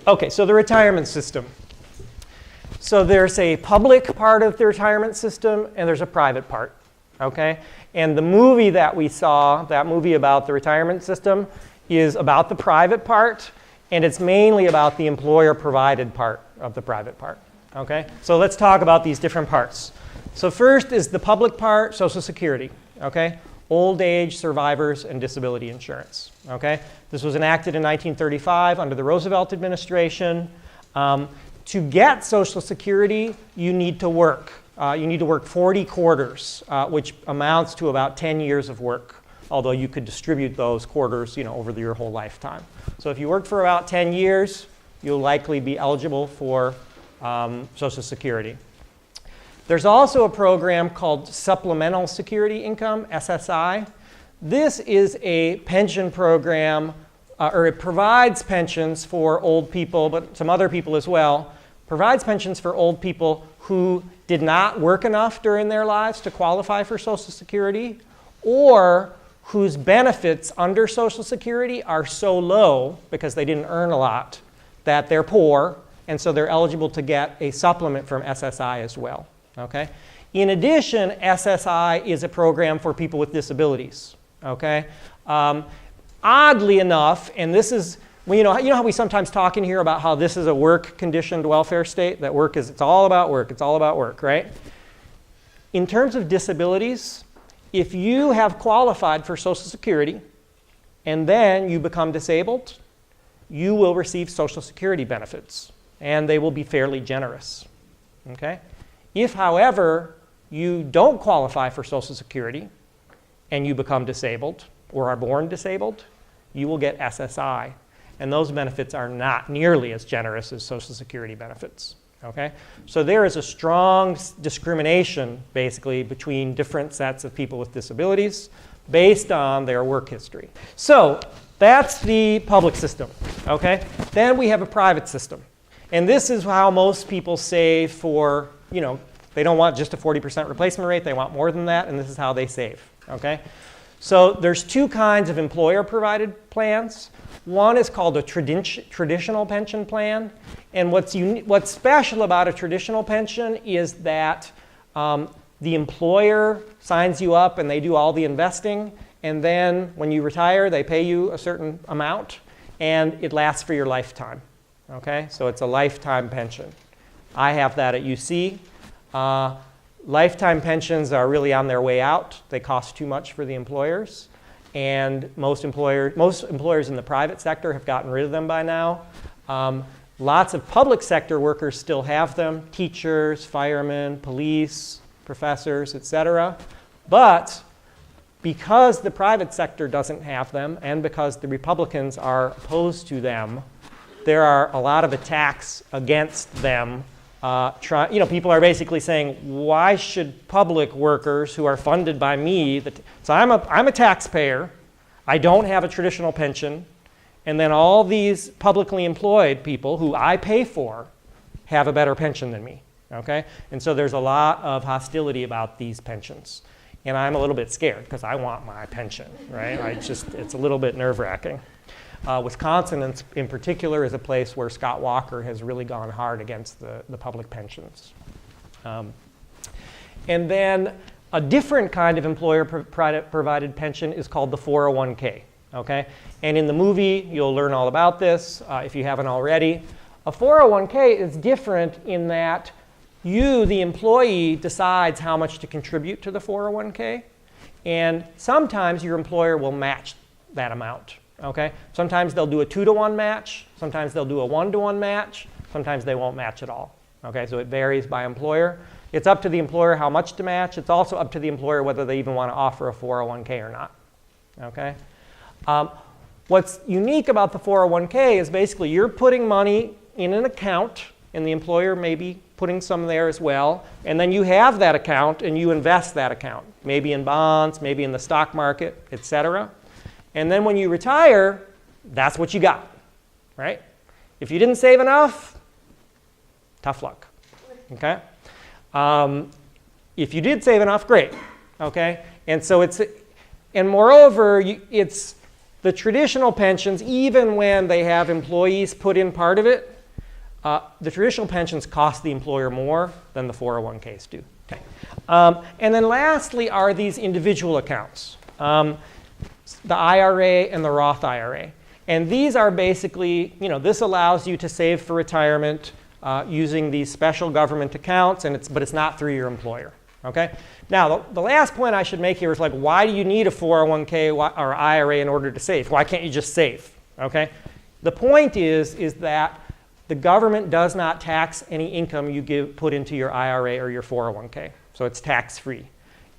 Okay, so the retirement system. So there's a public part of the retirement system, and there's a private part, okay? And the movie that we saw, that movie about the retirement system, is about the private part, and it's mainly about the employer-provided part of the private part, okay? So let's talk about these different parts. So first is the public part, Social Security, okay? Old age, survivors, and disability insurance, okay? This was enacted in 1935 under the Roosevelt administration. To get Social Security, you need to work. You need to work 40 quarters, which amounts to about 10 years of work, although you could distribute those quarters, over your whole lifetime. So if you work for about 10 years, you'll likely be eligible for Social Security. There's also a program called Supplemental Security Income, SSI. This is a pension program, or it provides pensions for old people, but some other people as well. Provides pensions for old people who did not work enough during their lives to qualify for Social Security, or whose benefits under Social Security are so low because they didn't earn a lot that they're poor, and so they're eligible to get a supplement from SSI as well. Okay? In addition, SSI is a program for people with disabilities. Okay? Oddly enough, and this is, well, you know how we sometimes talk in here about how this is a work-conditioned welfare state? That work is, it's all about work. It's all about work, right? In terms of disabilities, if you have qualified for Social Security and then you become disabled, you will receive Social Security benefits, and they will be fairly generous. Okay? If, however, you don't qualify for Social Security and you become disabled or are born disabled, you will get SSI. And those benefits are not nearly as generous as Social Security benefits. Okay? So there is a strong discrimination, basically, between different sets of people with disabilities based on their work history. So that's the public system. Okay? Then we have a private system. And this is how most people save for, they don't want just a 40% replacement rate. They want more than that, and this is how they save. Okay? So there's two kinds of employer-provided plans. One is called a traditional pension plan. And what's special about a traditional pension is that the employer signs you up and they do all the investing. And then when you retire, they pay you a certain amount, and it lasts for your lifetime. Okay? So it's a lifetime pension. I have that at UC. Lifetime pensions are really on their way out. They cost too much for the employers. And most employers in the private sector have gotten rid of them by now. Lots of public sector workers still have them, teachers, firemen, police, professors, etc. But because the private sector doesn't have them, and because the Republicans are opposed to them, there are a lot of attacks against them. People are basically saying, why should public workers who are funded by me, so I'm a taxpayer, I don't have a traditional pension, and then all these publicly employed people who I pay for have a better pension than me, okay? And so there's a lot of hostility about these pensions. And I'm a little bit scared because I want my pension, right? It's a little bit nerve-wracking. Wisconsin in particular is a place where Scott Walker has really gone hard against the public pensions. And then a different kind of employer-provided pension is called the 401k. Okay? And in the movie, you'll learn all about this if you haven't already. A 401k is different in that you, the employee, decides how much to contribute to the 401k. And sometimes your employer will match that amount. Okay? Sometimes they'll do a 2-to-1 match. Sometimes they'll do a 1-to-1 match. Sometimes they won't match at all. Okay? So it varies by employer. It's up to the employer how much to match. It's also up to the employer whether they even want to offer a 401k or not. Okay? What's unique about the 401k is basically you're putting money in an account, and the employer may be putting some there as well, and then you have that account and you invest that account, maybe in bonds, maybe in the stock market, etc. And then when you retire, that's what you got, right? If you didn't save enough, tough luck, okay? If you did save enough, great, okay? And so and moreover, it's the traditional pensions, even when they have employees put in part of it, The traditional pensions cost the employer more than the 401ks do. Okay. And then lastly are these individual accounts, the IRA and the Roth IRA. And these are basically, this allows you to save for retirement using these special government accounts, but it's not through your employer. Okay? Now, the last point I should make here is why do you need a 401k or IRA in order to save? Why can't you just save? Okay? The point is that the government does not tax any income you put into your IRA or your 401k. So it's tax-free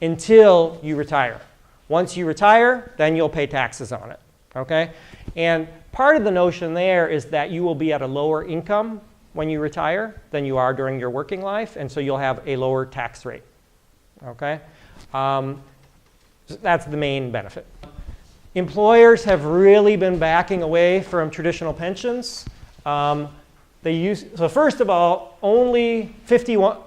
until you retire. Once you retire, then you'll pay taxes on it. Okay? And part of the notion there is that you will be at a lower income when you retire than you are during your working life, and so you'll have a lower tax rate. Okay? That's the main benefit. Employers have really been backing away from traditional pensions. So first of all, only 51,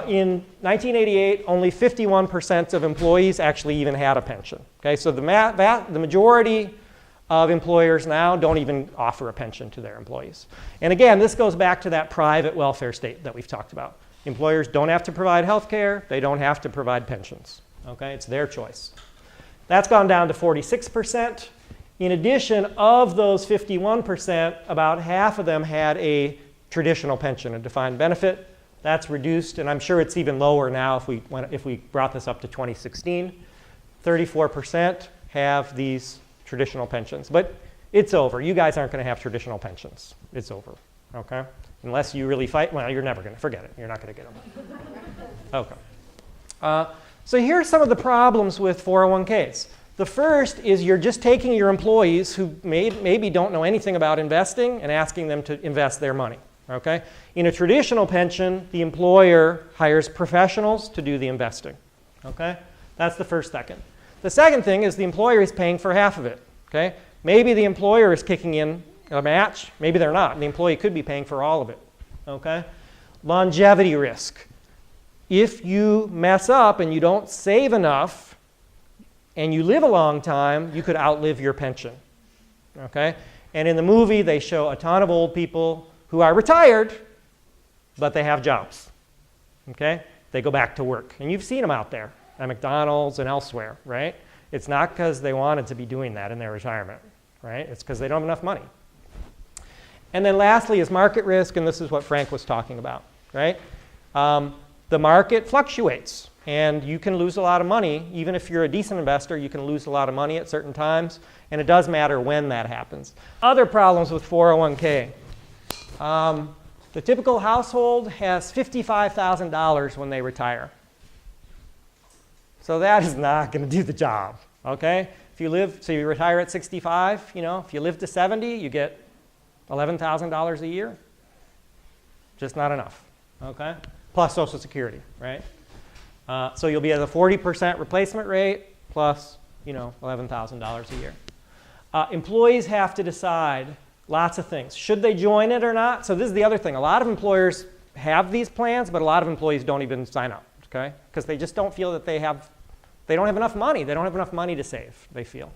in 1988, only 51% of employees actually even had a pension. Okay, so the majority of employers now don't even offer a pension to their employees. And again, this goes back to that private welfare state that we've talked about. Employers don't have to provide health care, they don't have to provide pensions. Okay, it's their choice. That's gone down to 46%. In addition, of those 51%, about half of them had a traditional pension, a defined benefit. That's reduced, and I'm sure it's even lower now if we brought this up to 2016. 34% have these traditional pensions, but it's over. You guys aren't going to have traditional pensions. It's over, okay? Unless you really fight, well, you're never going to forget it. You're not going to get them. Okay. So here's some of the problems with 401ks. The first is you're just taking your employees who maybe don't know anything about investing and asking them to invest their money. Okay? In a traditional pension, the employer hires professionals to do the investing. Okay? That's the first second. The second thing is the employer is paying for half of it. Okay? Maybe the employer is kicking in a match. Maybe they're not. The employee could be paying for all of it. Okay? Longevity risk. If you mess up and you don't save enough and you live a long time, you could outlive your pension. Okay? And in the movie, they show a ton of old people who are retired, but they have jobs. Okay? They go back to work. And you've seen them out there at McDonald's and elsewhere, right? It's not because they wanted to be doing that in their retirement, right? It's because they don't have enough money. And then lastly is market risk, and this is what Frank was talking about, right? The market fluctuates, and you can lose a lot of money. Even if you're a decent investor, you can lose a lot of money at certain times, and it does matter when that happens. Other problems with 401k. The typical household has $55,000 when they retire. So that is not going to do the job, okay? So you retire at 65, if you live to 70, you get $11,000 a year. Just not enough, okay? Plus Social Security, right? So you'll be at a 40% replacement rate plus, $11,000 a year. Employees have to decide lots of things. Should they join it or not? So this is the other thing. A lot of employers have these plans, but a lot of employees don't even sign up, okay? Because they just don't feel that they don't have enough money. They don't have enough money to save, they feel.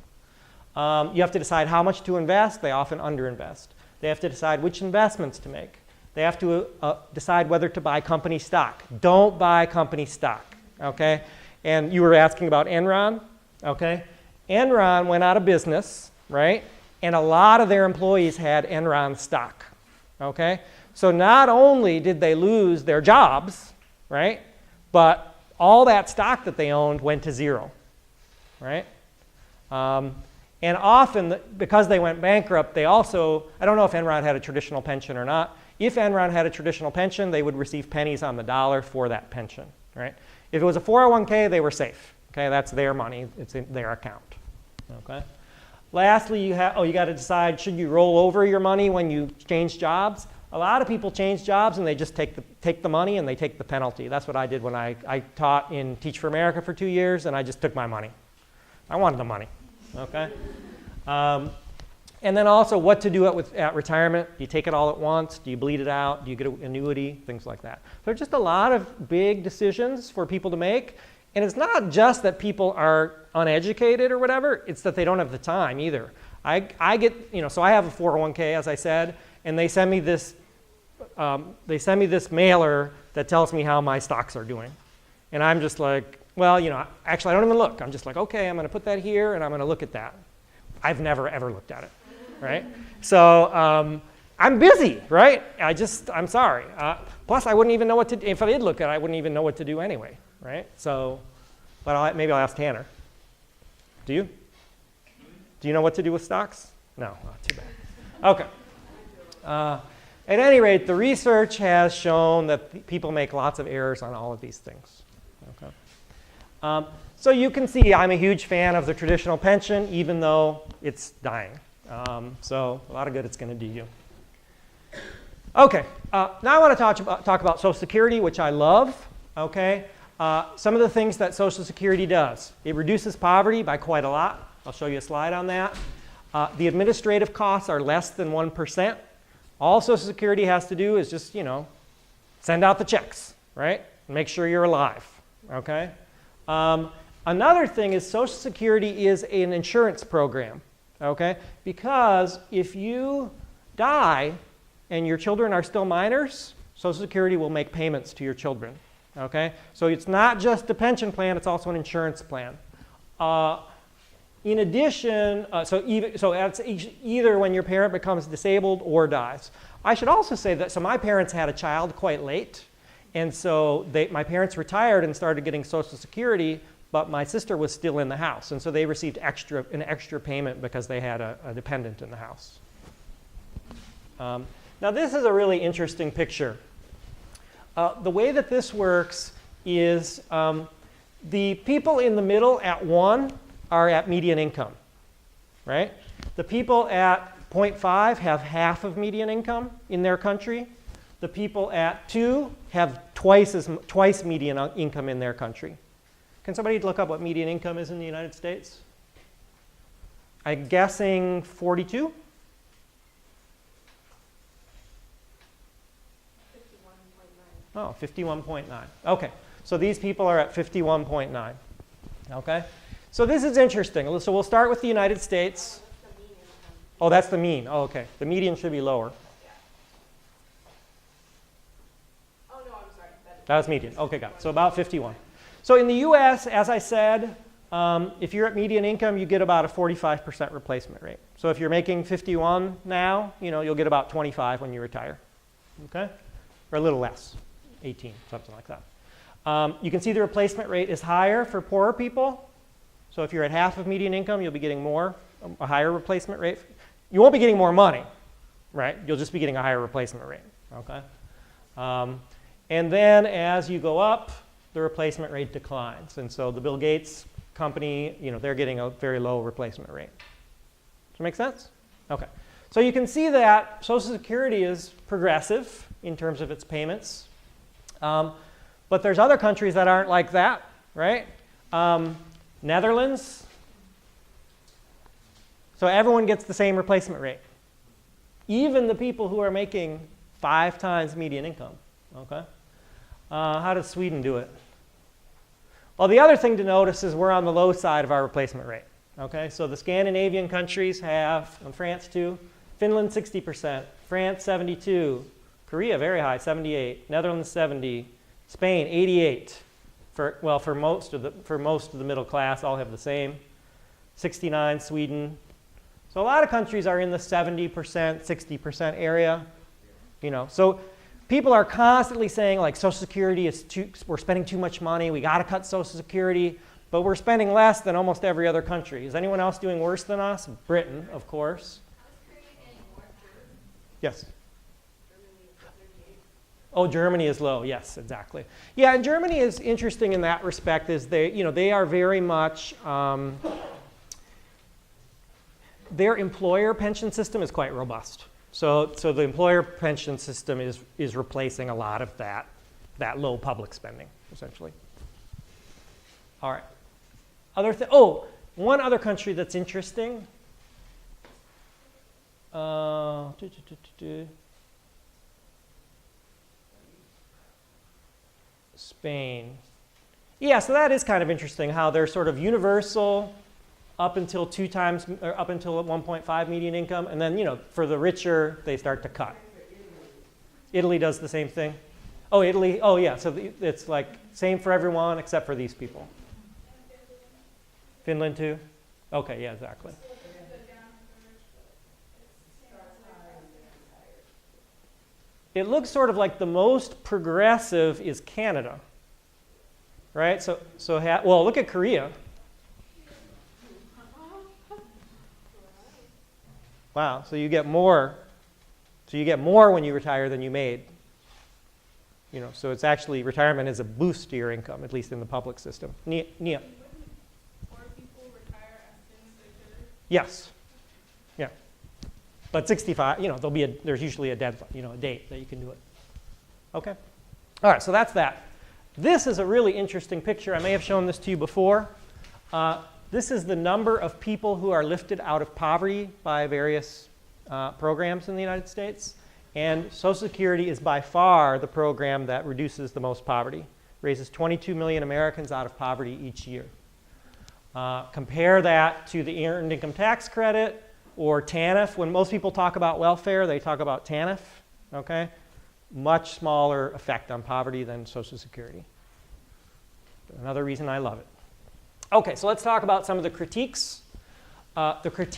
You have to decide how much to invest. They often underinvest. They have to decide which investments to make. They have to decide whether to buy company stock. Don't buy company stock, okay? And you were asking about Enron, okay? Enron went out of business, right? And a lot of their employees had Enron stock, okay? So not only did they lose their jobs, right? But all that stock that they owned went to zero, right? And often, because they went bankrupt, they also, I don't know if Enron had a traditional pension or not. If Enron had a traditional pension, they would receive pennies on the dollar for that pension, right? If it was a 401k, they were safe, okay? That's their money. It's in their account, okay? Lastly, you got to decide, should you roll over your money when you change jobs? A lot of people change jobs and they just take the money and they take the penalty. That's what I did when I taught in Teach for America for 2 years, and I just took my money. I wanted the money, okay? And then also what to do at retirement. Do you take it all at once? Do you bleed it out? Do you get an annuity? Things like that. There are just a lot of big decisions for people to make. And it's not just that people are uneducated or whatever. It's that they don't have the time either. I get, so I have a 401k, as I said, and they send me this they send me this mailer that tells me how my stocks are doing. And I'm just like, well, you know, actually I don't even look. I'm just like, okay, I'm going to put that here and I'm going to look at that. I've never ever looked at it, right? So I'm busy, right? I'm sorry. Plus I wouldn't even know what to do. If I did look at it, I wouldn't even know what to do anyway, right? So, but maybe I'll ask Tanner. Do you? Do you know what to do with stocks? No, too bad. Okay. At any rate, the research has shown that people make lots of errors on all of these things. Okay. So you can see I'm a huge fan of the traditional pension, even though it's dying. So a lot of good it's going to do you. Okay. Now I want to talk about Social Security, which I love. Okay. Some of the things that Social Security does. It reduces poverty by quite a lot. I'll show you a slide on that. The administrative costs are less than 1%. All Social Security has to do is just, you know, send out the checks, right? Make sure you're alive, okay? Another thing is Social Security is an insurance program, okay? Because if you die and your children are still minors, Social Security will make payments to your children, okay? So it's not just a pension plan, it's also an insurance plan. In addition, so that's either when your parent becomes disabled or dies. I should also say that, so my parents had a child quite late, and so my parents retired and started getting Social Security, but my sister was still in the house, and so they received an extra payment because they had a dependent in the house. Now this is a really interesting picture. The way that this works is the people in the middle at 1 are at median income, right? The people at 0.5 have half of median income in their country. The people at 2 have twice median income in their country. Can somebody look up what median income is in the United States? I'm guessing 42? 51.9. Oh, 51.9. Okay, so these people are at 51.9. Okay? So this is interesting. So we'll start with the United States. Oh, that's the mean. Oh, okay. The median should be lower. Yeah. Oh, no, I'm sorry. That was median. Okay, got it. So about 51. So in the US, as I said, if you're at median income, you get about a 45% replacement rate. So if you're making 51 now, you know, you'll get about 25 when you retire. Okay? Or a little less, 18, something like that. You can see the replacement rate is higher for poorer people. So if you're at half of median income, you'll be getting a higher replacement rate. You won't be getting more money, right? You'll just be getting a higher replacement rate, okay? And then as you go up, the replacement rate declines. And so the Bill Gates company, you know, they're getting a very low replacement rate. Does that make sense? Okay. So you can see that Social Security is progressive in terms of its payments. But there's other countries that aren't like that, right? Netherlands. So everyone gets the same replacement rate. Even the people who are making 5 times median income, okay? How does Sweden do it? Well, the other thing to notice is we're on the low side of our replacement rate, okay? So the Scandinavian countries have, and France too, Finland 60%, France 72, Korea very high, 78, Netherlands 70, Spain 88. For most of the middle class, all have the same. 69, Sweden. So a lot of countries are in the 70%, 60% area. You know, so people are constantly saying like Social Security we're spending too much money. We got to cut Social Security, but we're spending less than almost every other country. Is anyone else doing worse than us? Britain, of course. Yes. Oh, Germany is low. Yes, exactly. Yeah, and Germany is interesting in that respect. Is they are very much their employer pension system is quite robust. So the employer pension system is replacing a lot of that low public spending essentially. All right. One other country that's interesting. Spain. Yeah, so that is kind of interesting how they're sort of universal up until 1.5 median income, and then, you know, for the richer, they start to cut. Italy does the same thing. Oh, Italy, oh yeah, so it's like same for everyone except for these people. Finland too? Okay, yeah, exactly. It looks sort of like the most progressive is Canada, right? Well, look at Korea. Wow, so you get more. So you get more when you retire than you made. You know, so it's actually retirement is a boost to your income, at least in the public system. Nia? More people retire as soon as they could. Yes. Yeah. But 65, you know, there's usually a deadline, you know, a date that you can do it. Okay. All right, so that's that. This is a really interesting picture. I may have shown this to you before. This is the number of people who are lifted out of poverty by various programs in the United States. And Social Security is by far the program that reduces the most poverty. Raises 22 million Americans out of poverty each year. Compare that to the Earned Income Tax Credit or TANF. When most people talk about welfare, they talk about TANF. Okay? Much smaller effect on poverty than Social Security. Another reason I love it. Okay, so let's talk about some of the critiques. The critique